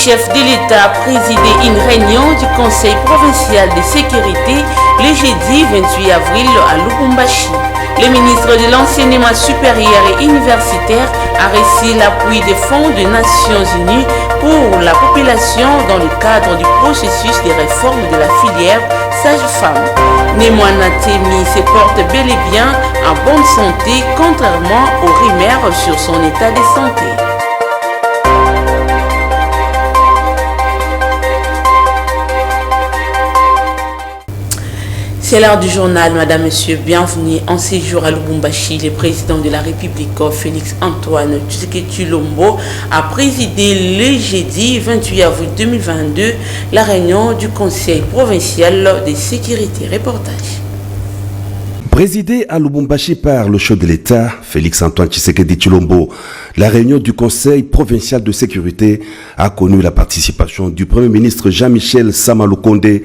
chef de l'État a présidé une réunion du Conseil provincial de sécurité le jeudi 28 avril à Lubumbashi. Le ministre de l'Enseignement supérieur et universitaire a reçu l'appui des fonds des Nations Unies pour la population dans le cadre du processus de réforme de la filière sage-femme. Némoana Temi se porte bel et bien en bonne santé, contrairement aux rumeurs sur son état de santé. C'est l'heure du journal, Madame, Monsieur. Bienvenue en séjour à Lubumbashi. Le président de la République, Félix Antoine Tshisekedi-Tshilombo, a présidé le jeudi 28 avril 2022 la réunion du Conseil provincial de sécurité. Reportage. Présidé à Lubumbashi par le chef de l'État, Félix Antoine Tshisekedi-Tshilombo, la réunion du Conseil provincial de sécurité a connu la participation du Premier ministre Jean-Michel Sama-Lukonde,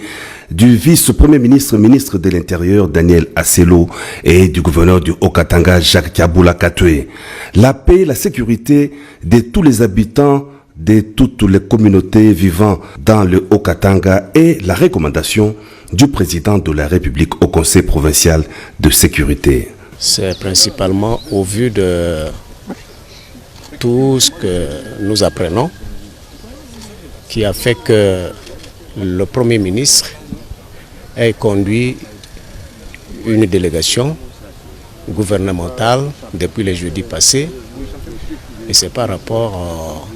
du vice-premier ministre, ministre de l'Intérieur Daniel Asselo et du gouverneur du Haut-Katanga Jacques Kabula Katwe. La paix, la sécurité de tous les habitants de toutes les communautés vivant dans le Haut-Katanga et la recommandation du président de la République au Conseil provincial de sécurité. C'est principalement au vu de tout ce que nous apprenons qui a fait que le Premier ministre ait conduit une délégation gouvernementale depuis le jeudi passé, et c'est par rapport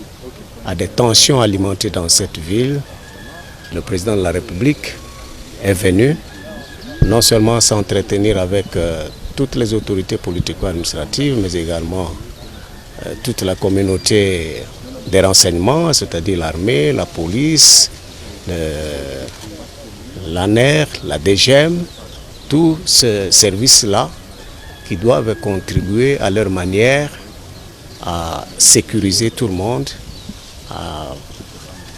à des tensions alimentées dans cette ville. Le président de la République est venu non seulement s'entretenir avec toutes les autorités politico-administratives, mais également toute la communauté des renseignements, c'est-à-dire l'armée, la police, l'ANER, la DGM, tous ces services-là qui doivent contribuer à leur manière à sécuriser tout le monde, à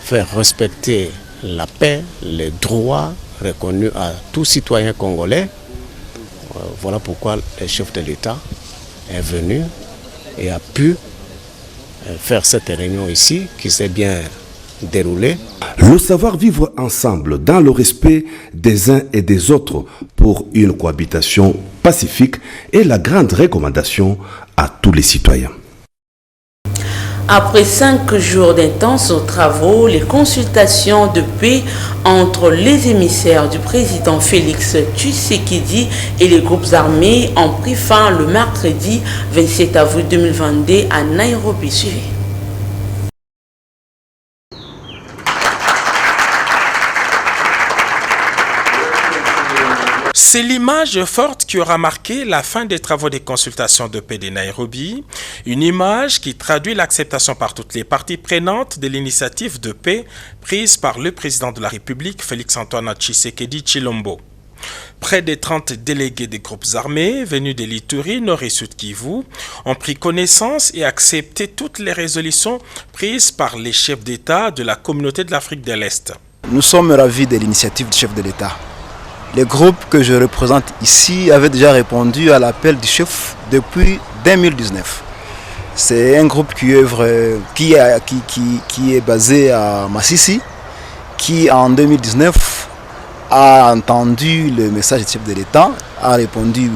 faire respecter la paix, les droits reconnus à tout citoyen congolais. Voilà pourquoi le chef de l'État est venu et a pu faire cette réunion ici qui s'est bien déroulée. Le savoir vivre ensemble dans le respect des uns et des autres pour une cohabitation pacifique est la grande recommandation à tous les citoyens. Après 5 jours d'intenses travaux, les consultations de paix entre les émissaires du président Félix Tshisekedi et les groupes armés ont pris fin le mercredi 27 avril 2022 à Nairobi. Suivez. C'est l'image forte qui aura marqué la fin des travaux des consultations de paix de Nairobi, une image qui traduit l'acceptation par toutes les parties prenantes de l'initiative de paix prise par le président de la République, Félix Antoine Tshisekedi-Tshilombo. Près de 30 délégués des groupes armés venus de l'Ituri, Nord et Sud Kivu ont pris connaissance et accepté toutes les résolutions prises par les chefs d'État de la communauté de l'Afrique de l'Est. Nous sommes ravis de l'initiative du chef de l'État. Les groupes que je représente ici avaient déjà répondu à l'appel du chef depuis 2019. C'est un groupe qui est basé à Massissi, qui en 2019 a entendu le message du chef de l'État, a répondu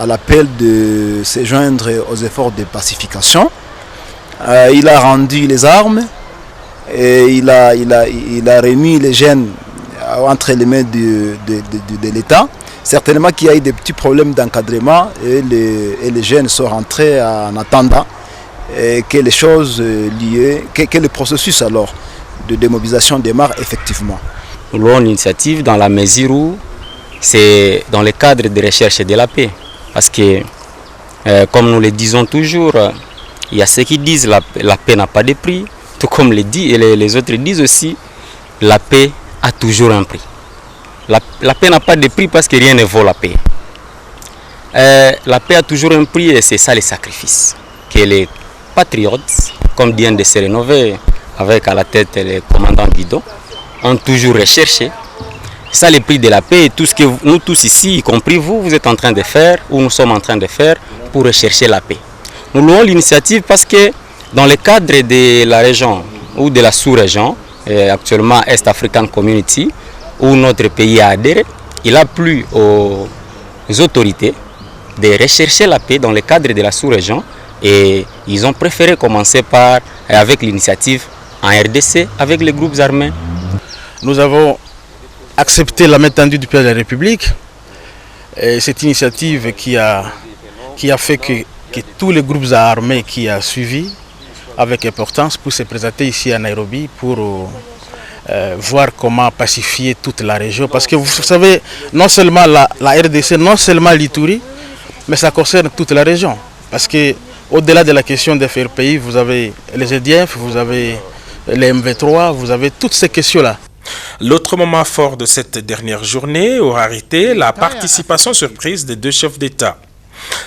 à l'appel de se joindre aux efforts de pacification. Il a rendu les armes et il a remis les jeunes entre les mains de l'État. Certainement qu'il y a eu des petits problèmes d'encadrement et les jeunes sont rentrés en attendant et que les choses liées, que le processus alors de démobilisation démarre effectivement. Nous louons l'initiative dans la mesure où c'est dans le cadre de recherche de la paix. Parce que, comme nous le disons toujours, il y a ceux qui disent que la paix n'a pas de prix, tout comme les autres disent aussi, la paix a toujours un prix. La paix n'a pas de prix parce que rien ne vaut la paix. La paix a toujours un prix et c'est ça le sacrifice. Que les patriotes, comme viennent de se rénover avec à la tête le commandant Guido, ont toujours recherché. Ça le prix de la paix et tout ce que nous tous ici, y compris vous, vous êtes en train de faire ou nous sommes en train de faire pour rechercher la paix. Nous louons l'initiative parce que dans le cadre de la région ou de la sous-région, actuellement East African Community, où notre pays a adhéré, il a plu aux autorités de rechercher la paix dans le cadre de la sous-région et ils ont préféré commencer avec l'initiative en RDC avec les groupes armés. Nous avons accepté la main tendue du président de la République et cette initiative qui a fait que tous les groupes armés qui ont suivi avec importance pour se présenter ici à Nairobi pour voir comment pacifier toute la région. Parce que vous savez, non seulement la RDC, non seulement l'Ituri, mais ça concerne toute la région. Parce qu'au-delà de la question des fair pays, vous avez les EDF, vous avez les MV3, vous avez toutes ces questions-là. L'autre moment fort de cette dernière journée aura été la participation surprise des deux chefs d'État.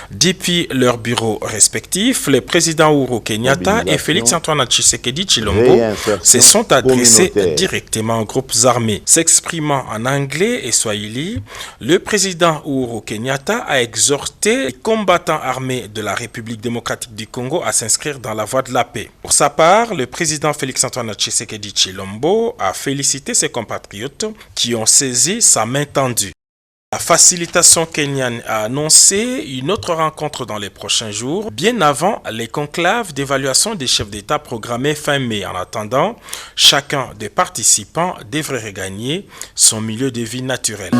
Depuis leurs bureaux respectifs, le président Uhuru Kenyatta et Félix-Antoine Tshisekedi Tshilombo se sont adressés directement aux groupes armés. S'exprimant en anglais et swahili, le président Uhuru Kenyatta a exhorté les combattants armés de la République démocratique du Congo à s'inscrire dans la voie de la paix. Pour sa part, le président Félix-Antoine Tshisekedi Tshilombo a félicité ses compatriotes qui ont saisi sa main tendue. La facilitation kenyane a annoncé une autre rencontre dans les prochains jours, bien avant les conclaves d'évaluation des chefs d'État programmés fin mai. En attendant, chacun des participants devrait regagner son milieu de vie naturel.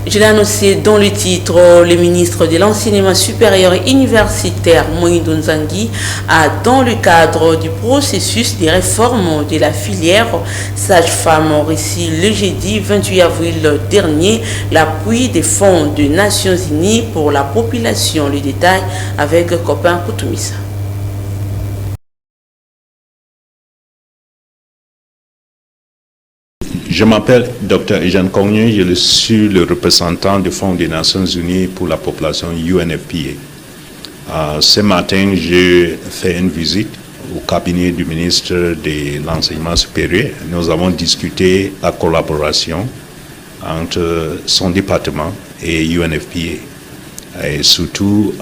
Je l'ai annoncé dans le titre, le ministre de l'Enseignement supérieur et universitaire, Moïdo Nzangi, a, dans le cadre du processus de réforme de la filière sage-femme, reçu le jeudi 28 avril dernier l'appui des fonds des Nations Unies pour la population. Le détail avec Copain Koutoumissa. Je m'appelle Dr Eugène Kongnu, je suis le représentant du Fonds des Nations Unies pour la population UNFPA. Ce matin, j'ai fait une visite au cabinet du ministre de l'Enseignement supérieur. Nous avons discuté la collaboration entre son département et UNFPA. Et surtout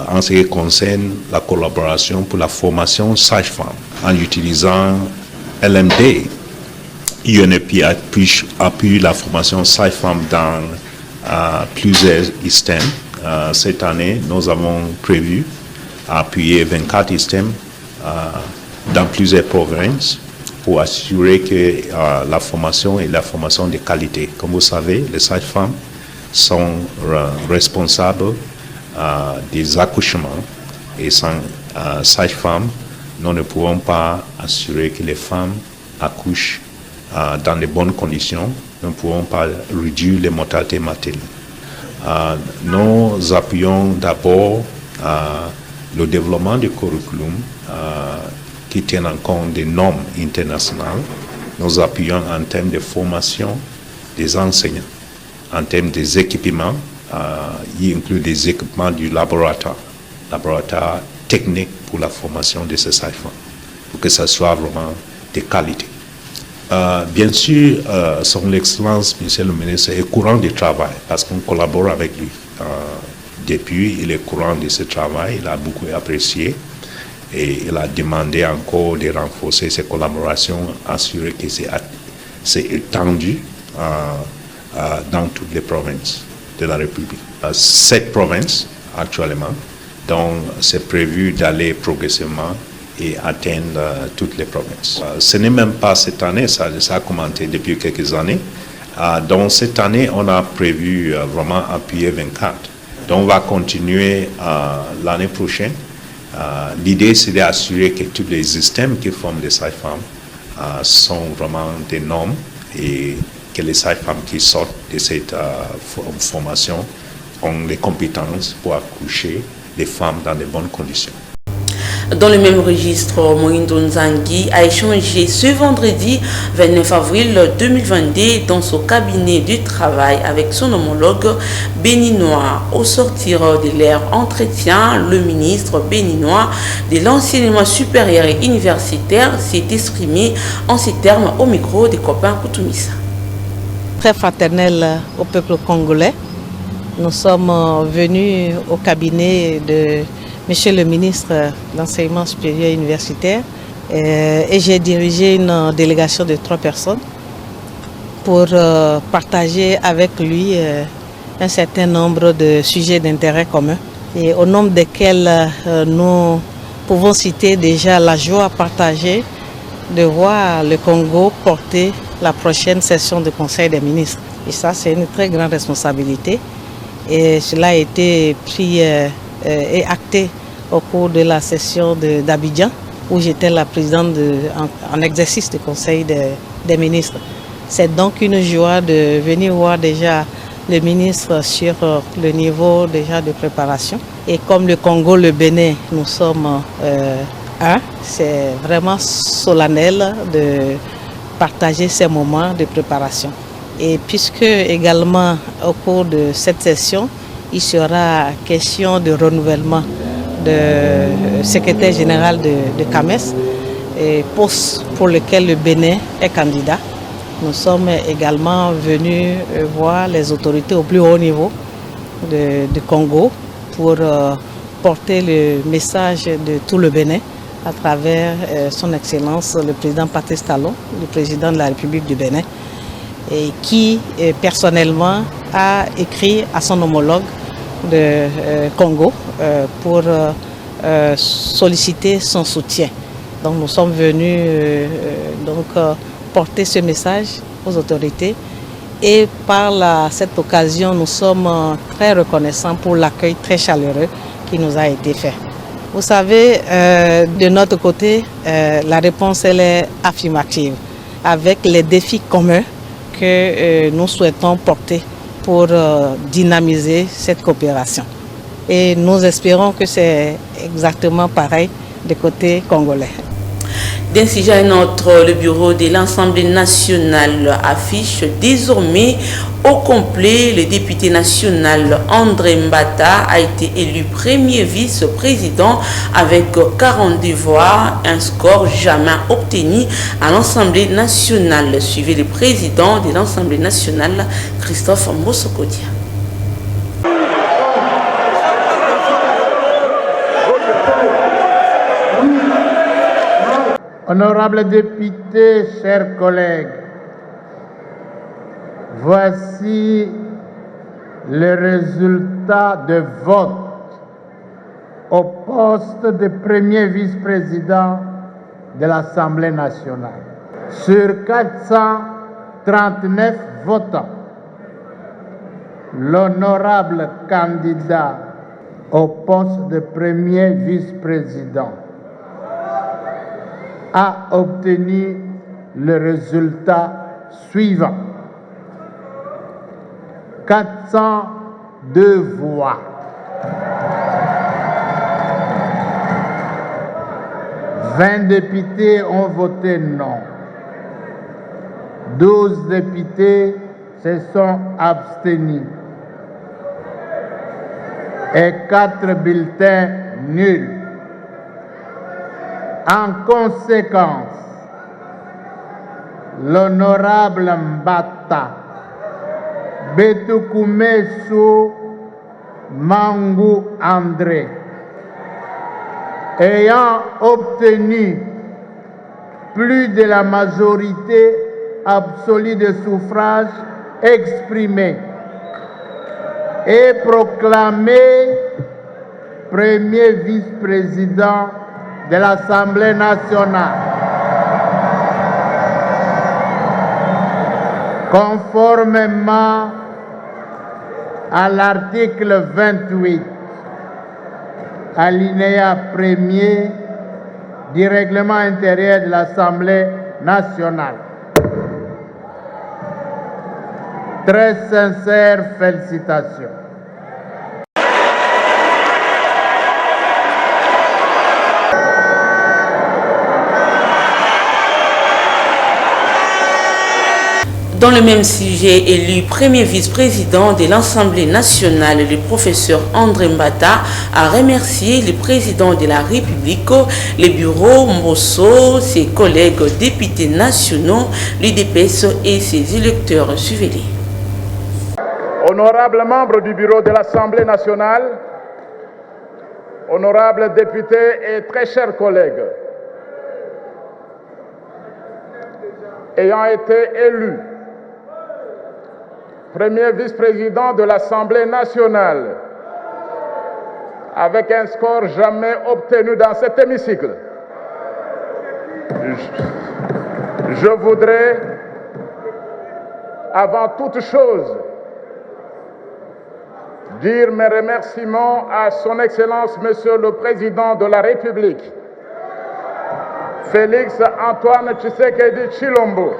en ce qui concerne la collaboration pour la formation sage-femme en utilisant LMD. UNFPA appuie la formation sage-femme dans plusieurs ISTEM. Cette année, nous avons prévu appuyer 24 ISTEM dans plusieurs provinces pour assurer que la formation est la formation de qualité. Comme vous savez, les sages-femmes sont responsables des accouchements et sans sages-femmes, nous ne pouvons pas assurer que les femmes accouchent dans les bonnes conditions. Nous ne pouvons pas réduire les mortalités maternelles. Nous appuyons d'abord le développement du curriculum qui tient en compte des normes internationales. Nous appuyons en termes de formation des enseignants, en termes des équipements, il inclut des équipements du laboratoire technique pour la formation de ces sages-femmes, pour que ça soit vraiment de qualité. Bien sûr, son Excellence, Monsieur le ministre, est courant du travail parce qu'on collabore avec lui. Depuis, il est courant de ce travail, il a beaucoup apprécié et il a demandé encore de renforcer ses collaborations, assurer que c'est étendu dans toutes les provinces de la République. 7 provinces actuellement, donc c'est prévu d'aller progressivement et atteindre toutes les provinces. Ce n'est même pas cette année, ça a commencé depuis quelques années. Donc cette année, on a prévu vraiment appuyer 24. Donc on va continuer l'année prochaine. L'idée, c'est d'assurer que tous les systèmes qui forment les sages-femmes sont vraiment des normes et que les sages-femmes qui sortent de cette formation ont les compétences pour accoucher les femmes dans de bonnes conditions. Dans le même registre, Moïndo Nzangi a échangé ce vendredi 29 avril 2022 dans son cabinet de travail avec son homologue béninois. Au sortir de leur entretien, le ministre béninois de l'enseignement supérieur et universitaire s'est exprimé en ces termes au micro des copains Koutoumissa. Très fraternel au peuple congolais. Nous sommes venus au cabinet de Monsieur le ministre de l'Enseignement supérieur et universitaire Et j'ai dirigé une délégation de 3 personnes pour partager avec lui un certain nombre de sujets d'intérêt commun, et au nombre desquels nous pouvons citer déjà la joie partagée de voir le Congo porter la prochaine session du Conseil des ministres. Et ça, c'est une très grande responsabilité. Et cela a été pris et acté au cours de la session d'Abidjan, où j'étais la présidente en exercice du Conseil des ministres. C'est donc une joie de venir voir déjà le ministre sur le niveau déjà de préparation. Et comme le Congo, le Bénin, nous sommes c'est vraiment solennel de partager ces moments de préparation. Et puisque également au cours de cette session, il sera question de renouvellement de secrétaire général de CAMES, poste pour lequel le Bénin est candidat. Nous sommes également venus voir les autorités au plus haut niveau du Congo pour porter le message de tout le Bénin à travers son Excellence le président Patrice Talon, le président de la République du Bénin, et qui personnellement a écrit à son homologue de Congo pour solliciter son soutien. Donc nous sommes venus porter ce message aux autorités, et par cette occasion nous sommes très reconnaissants pour l'accueil très chaleureux qui nous a été fait. Vous savez, de notre côté, la réponse elle est affirmative, avec les défis communs que nous souhaitons porter pour dynamiser cette coopération. Et nous espérons que c'est exactement pareil du côté congolais. D'un sujet à un autre, le bureau de l'Assemblée nationale affiche désormais au complet. Le député national André Mbata a été élu premier vice-président avec 42 voix, un score jamais obtenu à l'Assemblée nationale. Suivez le président de l'Assemblée nationale, Christophe Mossokodia. Honorables députés, chers collègues, voici le résultat de vote au poste de premier vice-président de l'Assemblée nationale. Sur 439 votants, l'honorable candidat au poste de premier vice-président a obtenu le résultat suivant. 402 voix. 20 députés ont voté non. 12 députés se sont abstenus. Et 4 bulletins nuls. En conséquence, l'honorable Mbata Betukumesu Mangou André, ayant obtenu plus de la majorité absolue de suffrages exprimés, est proclamé premier vice-président de l'Assemblée nationale. Conformément à l'article 28, alinéa 1er du règlement intérieur de l'Assemblée nationale. Très sincères félicitations. Dans le même sujet, élu premier vice-président de l'Assemblée nationale, le professeur André Mbata a remercié le président de la République, le bureau Mbosso, ses collègues députés nationaux, l'UDPS et ses électeurs. Suivez-les. Honorables membres du bureau de l'Assemblée nationale, honorables députés et très chers collègues, ayant été élu premier vice-président de l'Assemblée nationale avec un score jamais obtenu dans cet hémicycle, je voudrais, avant toute chose, dire mes remerciements à son Excellence, Monsieur le Président de la République, Félix Antoine Tshisekedi Tshilombo,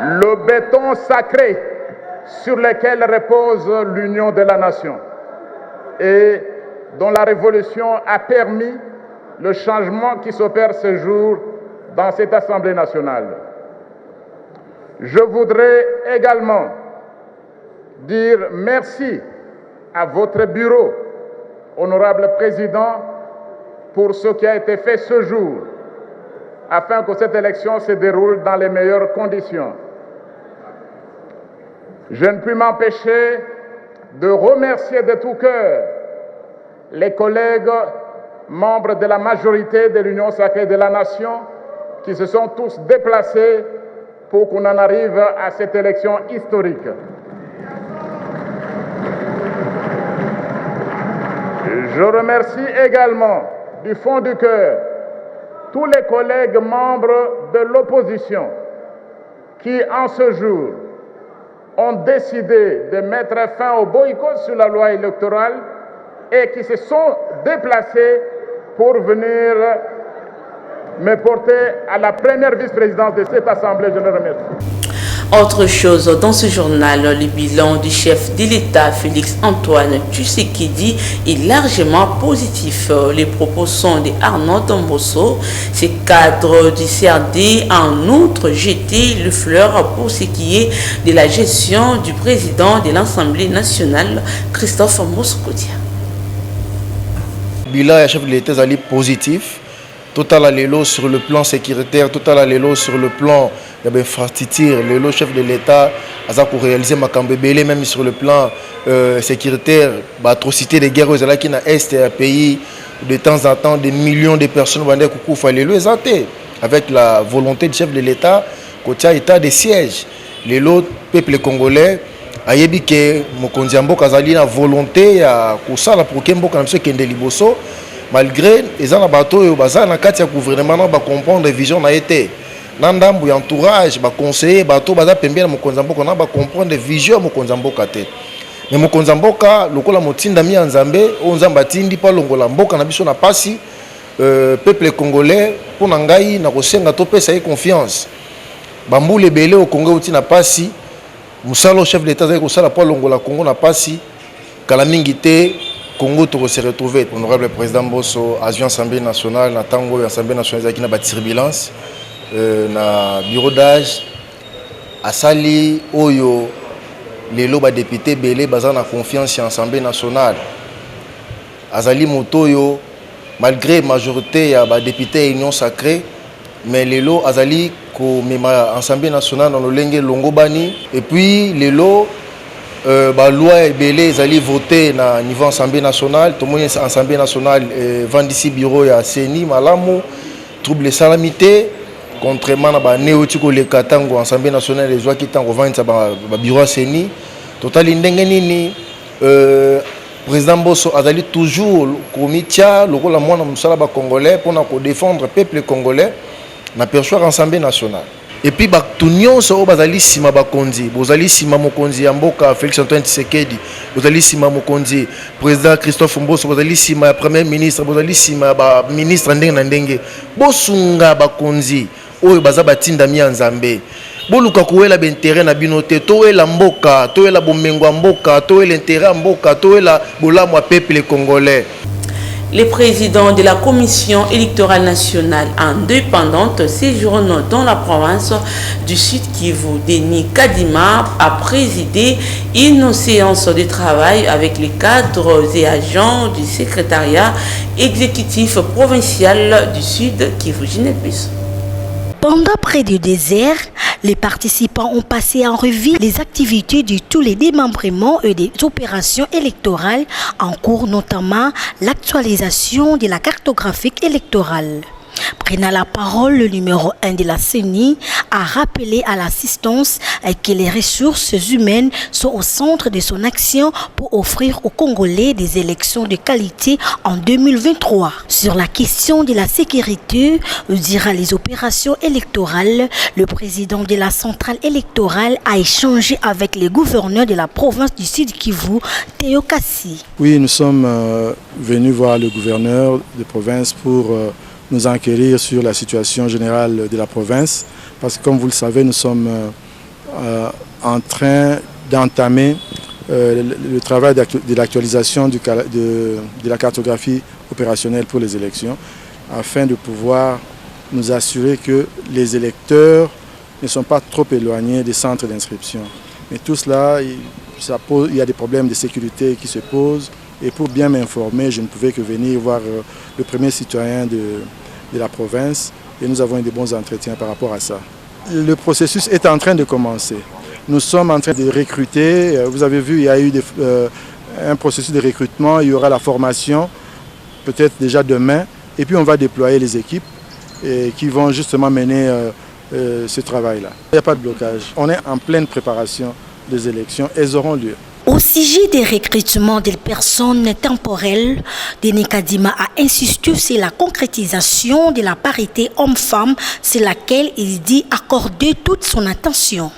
le béton sacré sur lequel repose l'union de la nation et dont la révolution a permis le changement qui s'opère ce jour dans cette Assemblée nationale. Je voudrais également dire merci à votre bureau, honorable président, pour ce qui a été fait ce jour, afin que cette élection se déroule dans les meilleures conditions. Je ne puis m'empêcher de remercier de tout cœur les collègues membres de la majorité de l'Union sacrée de la nation qui se sont tous déplacés pour qu'on en arrive à cette élection historique. Je remercie également du fond du cœur tous les collègues membres de l'opposition qui, en ce jour, ont décidé de mettre fin au boycott sur la loi électorale et qui se sont déplacés pour venir me porter à la première vice-présidence de cette Assemblée. Je le remercie. Autre chose, dans ce journal, le bilan du chef de l'État, Félix Antoine Tshisekedi, est largement positif. Les propos sont de Arnaud Mbosso. Ces cadres du CRD, en outre, jeté le fleur pour ce qui est de la gestion du président de l'Assemblée nationale, Christophe Mouskoudia. Bilan du chef de l'État est positif. Total à l'élo sur le plan sécuritaire, total à l'élo sur le plan infrastructure, le chef de l'État a réalisé ma cambébélé même sur le plan sécuritaire, l'atrocité des guerres qui dans l'Est et pays de temps en temps des millions de personnes vont dire coucou fallait le exalter avec la volonté du chef de l'État côté état de siège. Le peuple congolais a yebi que mokonzi mboka azali na volonté ya kusala pour que mboka na biso kende liboso. Malgré les bateaux et les gouvernement ba comprendre vision na été nandambu entourage ba conseiller bateau baza pembeni na mokonzamboka na ba comprendre vision mokonzamboka te mais mokonzamboka lokola motinda mi nzambe o nzamba tindi pa longola mboka na biso na pasi peuple congolais pour ngai na kosenga to pesa y confiance bambule belé au Congo uti na pasi musalo chef d'état za ko sala pa longola Congo na pasi kala mingi te Congo to se retrouver honorable président Mbosso avion Assemblée nationale na tango Assemblée nationale qui na ba turbulence na bureau d'âge asali oyo lelo ba député belé baza na confiance en Assemblée nationale azali motoyo malgré majorité ya ba député union sacrée mais lelo azali ko mema Assemblée nationale dans le lenge longobani et puis lelo la loi est votée au niveau de l'Assemblée nationale. Tout le monde est l'Assemblée nationale vendit bureau à Seni, Malamu, trouble les salamités. Contrairement à Néotico le Katango, l'Assemblée nationale, les gens qui sont au bureau à Seni. Total Indengeni, président Bosso a toujours commis le rôle de Congolais pour défendre le peuple congolais dans le l'Assemblée nationale. Et puis batunion so bazali sima bakonzi bozali sima mokonzi ya mboka Félix Antoine Tshisekedi bozali sima mokonzi président Christophe Mbosso bozali sima premier ministre bozali sima ba ministre ndenge na ndenge bosunga bakonzi oyo baza batinda mi nzambe boluka kuwela b'intérêt na binote toela mboka toela bomengo mboka toela intérêt mboka toela bolamu ya peuple congolais. Le président de la Commission électorale nationale indépendante séjourne dans la province du Sud Kivu, Denis Kadima, a présidé une séance de travail avec les cadres et agents du secrétariat exécutif provincial du Sud Kivu. Pendant près de 2 heures, les participants ont passé en revue les activités de tous les démembrements et des opérations électorales en cours, notamment l'actualisation de la cartographie électorale. Prenant la parole, le numéro 1 de la CENI a rappelé à l'assistance que les ressources humaines sont au centre de son action pour offrir aux Congolais des élections de qualité en 2023. Sur la question de la sécurité durant les opérations électorales, le président de la centrale électorale a échangé avec les gouverneurs de la province du Sud Kivu, Théo Kassi. Oui, nous sommes venus voir le gouverneur de province pour nous enquérir sur la situation générale de la province, parce que comme vous le savez, nous sommes en train d'entamer le travail de l'actualisation de la cartographie opérationnelle pour les élections, afin de pouvoir nous assurer que les électeurs ne sont pas trop éloignés des centres d'inscription. Mais tout cela, il y a des problèmes de sécurité qui se posent, et pour bien m'informer, je ne pouvais que venir voir le premier citoyen de la province, et nous avons eu de bons entretiens par rapport à ça. Le processus est en train de commencer. Nous sommes en train de recruter. Vous avez vu, il y a eu un processus de recrutement. Il y aura la formation, peut-être déjà demain. Et puis on va déployer les équipes qui vont justement mener ce travail-là. Il n'y a pas de blocage. On est en pleine préparation des élections. Elles auront lieu. Au sujet des recrutements des personnes temporelles, Denis Kadima a insisté sur la concrétisation de la parité homme-femme, sur laquelle il dit accorder toute son attention.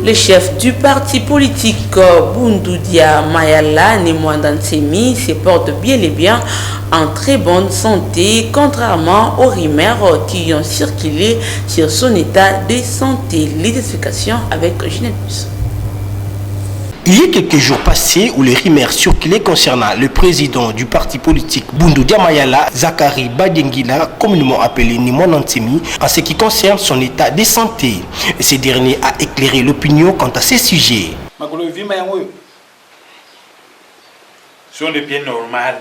Le chef du parti politique Bundudia Mayala Nemwandansemi se porte bien et bien en très bonne santé, contrairement aux rumeurs qui ont circulé sur son état de santé. L'identification avec Ginette Bus. Il y a quelques jours passés où les rumeurs circulaient concernant le président du parti politique Bundudia Mayala, Zakari Badengila, communément appelé Nemwandansemi, en ce qui concerne son état de santé. Ce dernier a éclairé l'opinion quant à ces sujets. Sont des pieds normaux.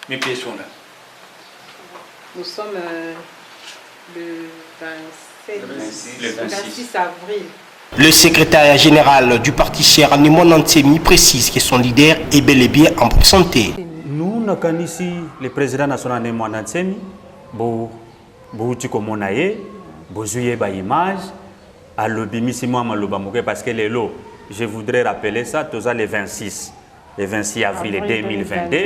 Mes pieds sont là. Nous sommes le 26 avril. Le secrétaire général du parti cher Nemwandansemi précise que son leader est bel et bien en bonne santé. Nous nous connaissons ici le président national Nemwandansemi, image à parce que les lots, je voudrais rappeler ça, tous les 26 avril 2022.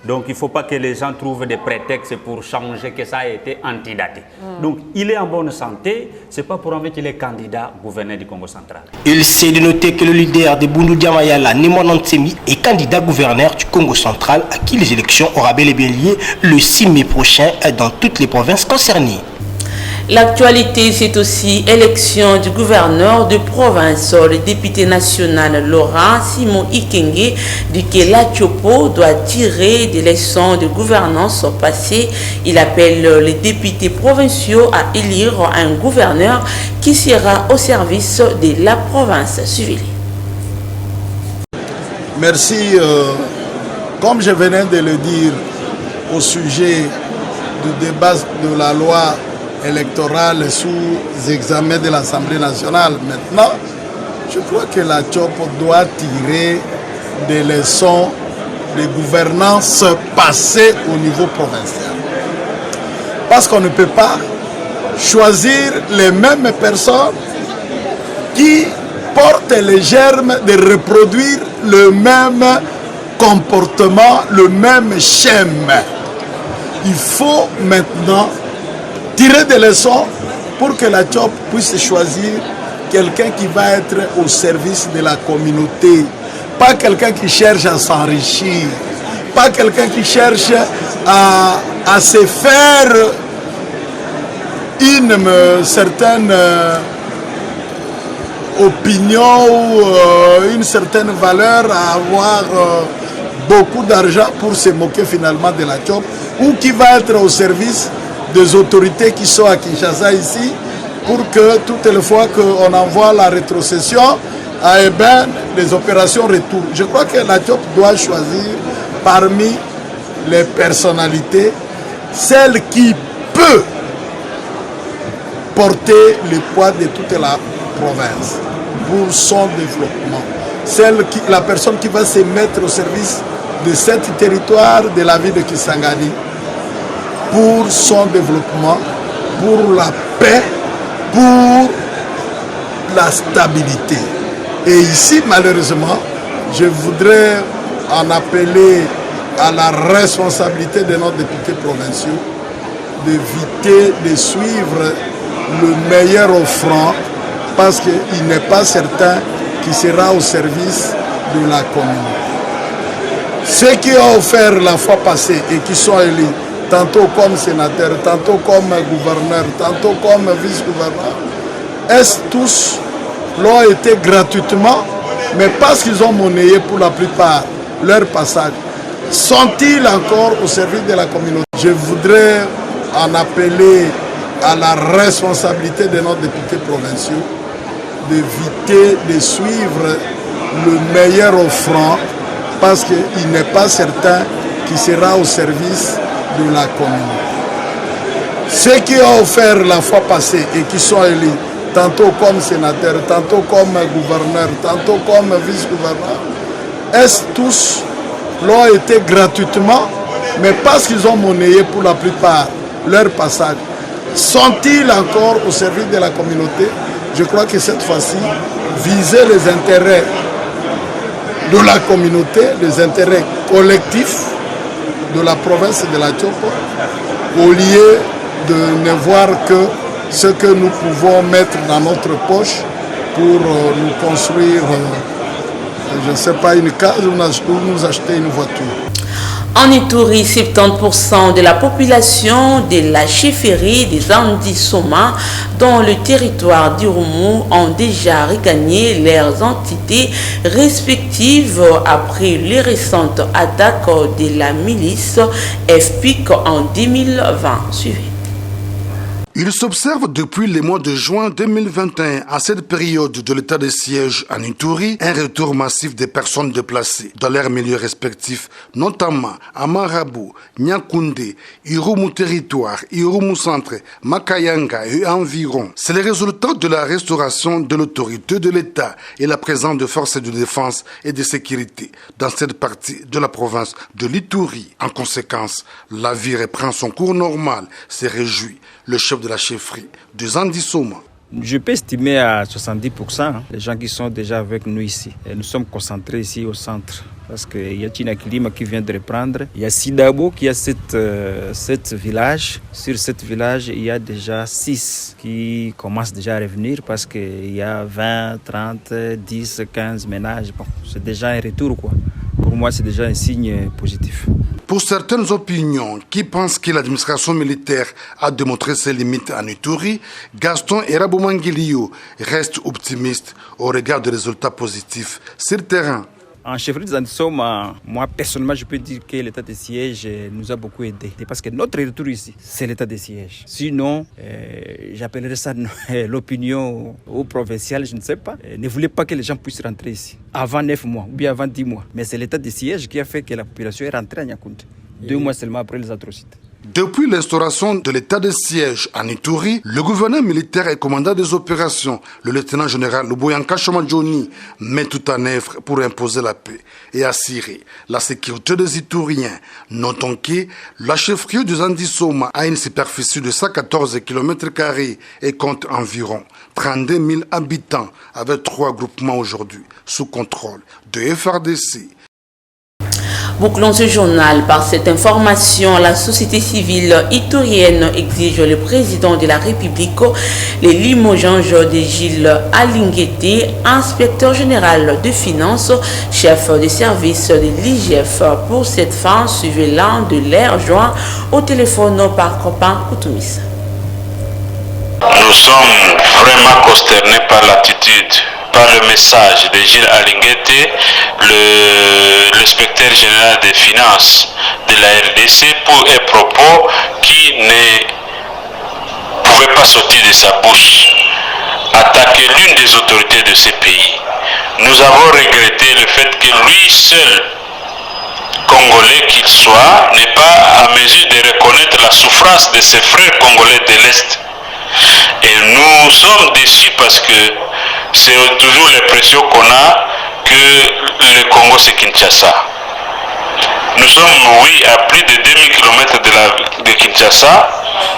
Donc il ne faut pas que les gens trouvent des prétextes pour changer que ça a été antidaté. Donc il est en bonne santé, ce n'est pas pour enlever qu'il est candidat gouverneur du Congo central. Il s'est de noter que le leader de Bundudia Mayala, Nemwandansemi, est candidat gouverneur du Congo central à qui les élections aura bel et bien lieu le 6 mai prochain dans toutes les provinces concernées. L'actualité, c'est aussi élection du gouverneur de province. Le député national Laurent Simon Ikenge dit que la Tchopo doit tirer des leçons de gouvernance passée. Il appelle les députés provinciaux à élire un gouverneur qui sera au service de la province. Suivez-les. Merci. Comme je venais de le dire au sujet du débat de la loi électorale sous examen de l'Assemblée nationale. Maintenant, je crois que la Tchop doit tirer des leçons de gouvernance passée au niveau provincial. Parce qu'on ne peut pas choisir les mêmes personnes qui portent les germes de reproduire le même comportement, le même schéma. Il faut maintenant tirer des leçons pour que la Tchop puisse choisir quelqu'un qui va être au service de la communauté. Pas quelqu'un qui cherche à s'enrichir. Pas quelqu'un qui cherche à se faire une certaine opinion ou une certaine valeur, à avoir beaucoup d'argent pour se moquer finalement de la Tchop, ou qui va être au service des autorités qui sont à Kinshasa ici, pour que toutes les fois qu'on envoie la rétrocession, eh ben, les opérations retournent. Je crois que la Tchop doit choisir parmi les personnalités celle qui peut porter le poids de toute la province pour son développement. La personne qui va se mettre au service de cet territoire, de la ville de Kisangani, pour son développement, pour la paix, pour la stabilité. Et ici, malheureusement, je voudrais en appeler à la responsabilité de nos députés provinciaux d'éviter de suivre le meilleur offrant parce qu'il n'est pas certain qu'il sera au service de la commune. Ceux qui ont offert la fois passée et qui sont élus, tantôt comme sénateurs, tantôt comme gouverneurs, tantôt comme vice-gouverneurs, est-ce tous l'ont été gratuitement, mais parce qu'ils ont monnayé pour la plupart leur passage, sont-ils encore au service de la communauté? Je voudrais en appeler à la responsabilité de nos députés provinciaux d'éviter de suivre le meilleur offrant parce qu'il n'est pas certain qu'il sera au service de la commune. Ceux qui ont offert la fois passée et qui sont élus, tantôt comme sénateurs, tantôt comme gouverneurs, tantôt comme vice-gouverneurs, est-ce tous l'ont été gratuitement, mais parce qu'ils ont monnayé pour la plupart leur passage, sont-ils encore au service de la communauté? Je crois que cette fois-ci, viser les intérêts de la communauté, les intérêts collectifs de la province de la Tchoko, au lieu de ne voir que ce que nous pouvons mettre dans notre poche pour nous construire, je ne sais pas, une case ou nous acheter une voiture. En Ituri, 70% de la population de la chefferie des Andisoma dans le territoire d'Irumu ont déjà regagné leurs entités respectives après les récentes attaques de la milice FPIC en 2020. Suivez. Il s'observe depuis le mois de juin 2021, à cette période de l'état de siège en Ituri, un retour massif des personnes déplacées dans leurs milieux respectifs, notamment à Marabou, Nyakoundé, Irumu Territoire, Irumu Centre, Makayanga et environ. C'est le résultat de la restauration de l'autorité de l'État et la présence de forces de défense et de sécurité dans cette partie de la province de l'Ituri. En conséquence, la vie reprend son cours normal, se réjouit le chef de la chefferie de Andisoma. Je peux estimer à 70% les gens qui sont déjà avec nous ici. Et nous sommes concentrés ici au centre. Parce qu'il y a Tinakilima qui vient de reprendre. Il y a Sidabo qui a sept villages. Sur 7 villages, il y a déjà 6 qui commencent déjà à revenir parce qu'il y a 20, 30, 10, 15 ménages. Bon, c'est déjà un retour, quoi. Pour moi, c'est déjà un signe positif. Pour certaines opinions qui pensent que l'administration militaire a démontré ses limites en Ituri, Gaston Eraboumangilio reste optimiste au regard des résultats positifs sur le terrain. En chefferie des Andisoma, moi personnellement, je peux dire que l'état de siège nous a beaucoup aidé. Parce que notre retour ici, c'est l'état de siège. Sinon, j'appellerais ça l'opinion au provincial, je ne sais pas. Ne voulait pas que les gens puissent rentrer ici avant 9 mois ou bien avant 10 mois. Mais c'est l'état de siège qui a fait que la population est rentrée à Nyakoundé. 2 mois seulement après les atrocités. Depuis l'instauration de l'état de siège en Ituri, le gouverneur militaire et commandant des opérations, le lieutenant-général Luboyanka Shomadjoni, met tout en œuvre pour imposer la paix et assurer la sécurité des Ituriens. Notons que la chefferie de Andisoma a une superficie de 114 km² et compte environ 32 000 habitants avec 3 groupements aujourd'hui sous contrôle de FRDC. Bouclons ce journal par cette information. La société civile iturienne exige le président de la République les limogeages de Gilles Alinguete, inspecteur général de finances, chef de service de l'IGF. Pour cette fin, suivez l'un de leurs joints au téléphone par Copain Koutoumis. Nous sommes vraiment consternés par l'attitude, par le message de Gilles Alinguete, l'inspecteur général des finances de la RDC, pour un propos qui ne pouvait pas sortir de sa bouche, attaquer l'une des autorités de ce pays. Nous avons regretté le fait que lui seul, Congolais qu'il soit, n'est pas à mesure de reconnaître la souffrance de ses frères congolais de l'Est. Et nous sommes déçus parce que c'est toujours l'impression qu'on a que le Congo c'est Kinshasa. Nous sommes, oui, à plus de 2000 km de Kinshasa,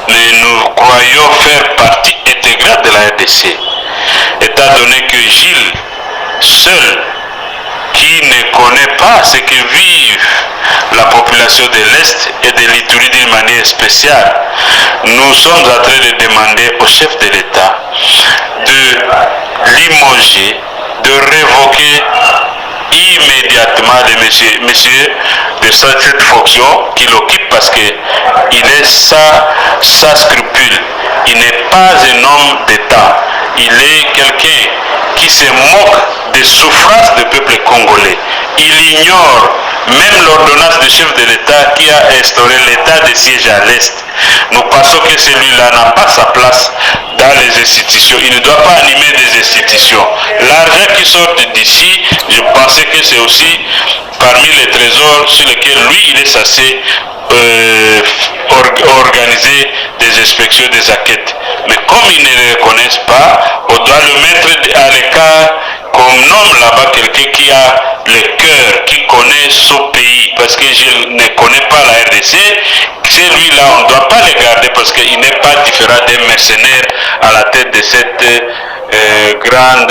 mais nous croyons faire partie intégrale de la RDC. Étant donné que Gilles, seul, qui ne connaît pas ce que vit la population de l'Est et de l'Ituri d'une manière spéciale, nous sommes en train de demander au chef de l'État de limoger, de révoquer immédiatement le monsieur de cette fonction qu'il occupe parce qu'il est sans scrupule. Il n'est pas un homme d'État. Il est quelqu'un qui se moque des souffrances du peuple congolais. Il ignore même l'ordonnance du chef de l'État qui a instauré l'état de siège à l'Est. Nous pensons que celui-là n'a pas sa place dans les institutions. Il ne doit pas animer des institutions. L'argent qui sort d'ici, je pensais que c'est aussi parmi les trésors sur lesquels lui, il est censé organiser des inspections, des enquêtes. Mais comme ils ne le reconnaissent pas, on doit le mettre à l'écart comme nomme là-bas quelqu'un qui a le cœur, qui connaît son pays. Parce que je ne connais pas la RDC. Celui-là, on ne doit pas le garder parce qu'il n'est pas différent d'un mercenaire à la tête de cette grand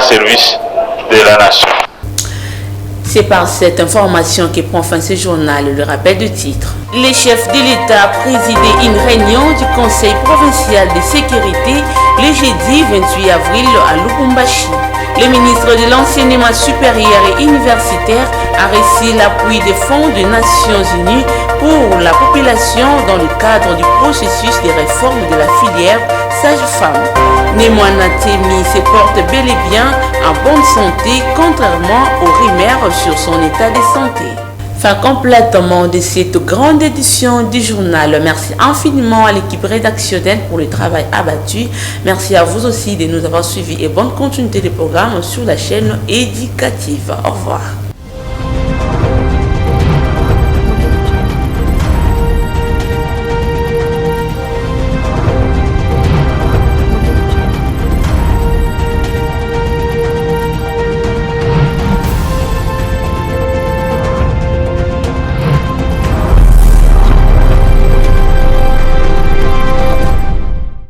service de la nation. C'est par cette information que prend fin ce journal, le rappel de titre. Les chefs de l'État présidaient une réunion du Conseil provincial de sécurité le jeudi 28 avril à Lubumbashi. Le ministre de l'Enseignement supérieur et universitaire a reçu l'appui des fonds des Nations Unies pour la population dans le cadre du processus de réforme de la filière sage-femme. Némoana Temi se porte bel et bien en bonne santé, contrairement aux rumeurs sur son état de santé. Fin complètement de cette grande édition du journal. Merci infiniment à l'équipe rédactionnelle pour le travail abattu. Merci à vous aussi de nous avoir suivis et bonne continuité des programmes sur la chaîne éducative. Au revoir.